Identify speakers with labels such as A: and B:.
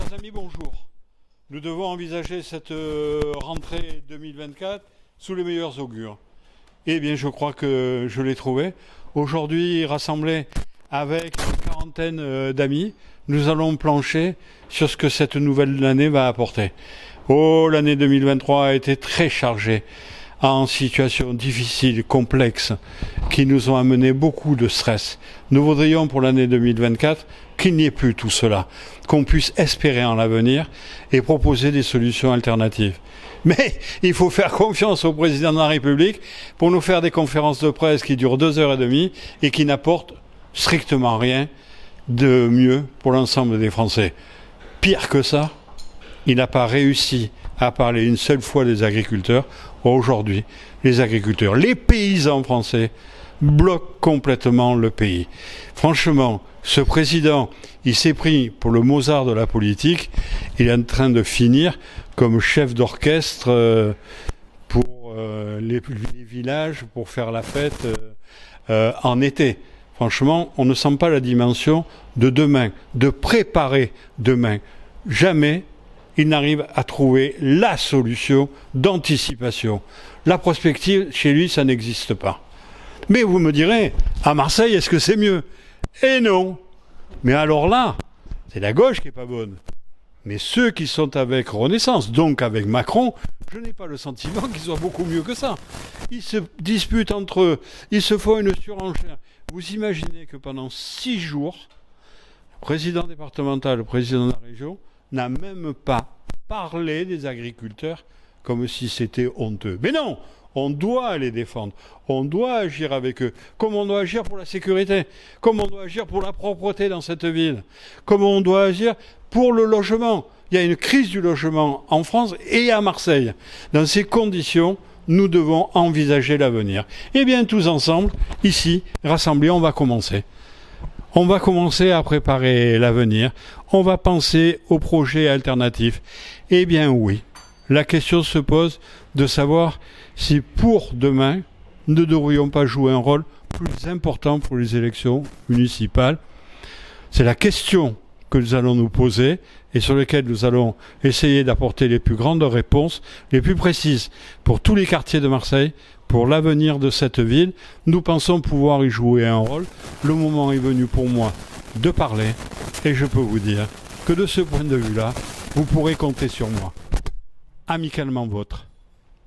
A: Chers amis, bonjour. Nous devons envisager cette rentrée 2024 sous les meilleurs augures. Eh bien, je crois que je l'ai trouvé. Aujourd'hui, rassemblés avec une quarantaine d'amis, nous allons plancher sur ce que cette nouvelle année va apporter. Oh, l'année 2023 a été très chargée en situations difficiles, complexes, qui nous ont amené beaucoup de stress. Nous voudrions pour l'année 2024 qu'il n'y ait plus tout cela, qu'on puisse espérer en l'avenir et proposer des solutions alternatives. Mais il faut faire confiance au président de la République pour nous faire des conférences de presse qui durent 2h30 et qui n'apportent strictement rien de mieux pour l'ensemble des Français. Pire que ça, il n'a pas réussi à parler une seule fois des agriculteurs. Aujourd'hui, les agriculteurs, les paysans français bloquent complètement le pays. Franchement, ce président, il s'est pris pour le Mozart de la politique. Il est en train de finir comme chef d'orchestre pour les villages, pour faire la fête en été. Franchement, on ne sent pas la dimension de demain, de préparer demain. Jamais il n'arrive à trouver la solution d'anticipation. La prospective, chez lui, ça n'existe pas. Mais vous me direz, à Marseille, est-ce que c'est mieux? Eh non. Mais alors là, c'est la gauche qui n'est pas bonne. Mais ceux qui sont avec Renaissance, donc avec Macron, je n'ai pas le sentiment qu'ils soient beaucoup mieux que ça. Ils se disputent entre eux, ils se font une surenchère. Vous imaginez que pendant 6 jours, le président départemental, le président de la région, n'a même pas parlé des agriculteurs comme si c'était honteux. Mais non, on doit les défendre, on doit agir avec eux, comme on doit agir pour la sécurité, comme on doit agir pour la propreté dans cette ville, comme on doit agir pour le logement. Il y a une crise du logement en France et à Marseille. Dans ces conditions, nous devons envisager l'avenir. Eh bien, tous ensemble, ici, rassemblés, on va commencer. On va commencer à préparer l'avenir. On va penser aux projets alternatifs. Eh bien oui, la question se pose de savoir si pour demain, nous ne devrions pas jouer un rôle plus important pour les élections municipales. C'est la question que nous allons nous poser et sur laquelle nous allons essayer d'apporter les plus grandes réponses, les plus précises pour tous les quartiers de Marseille, pour l'avenir de cette ville. Nous pensons pouvoir y jouer un rôle. Le moment est venu pour moi de parler et je peux vous dire que de ce point de vue-là, vous pourrez compter sur moi. Amicalement vôtre.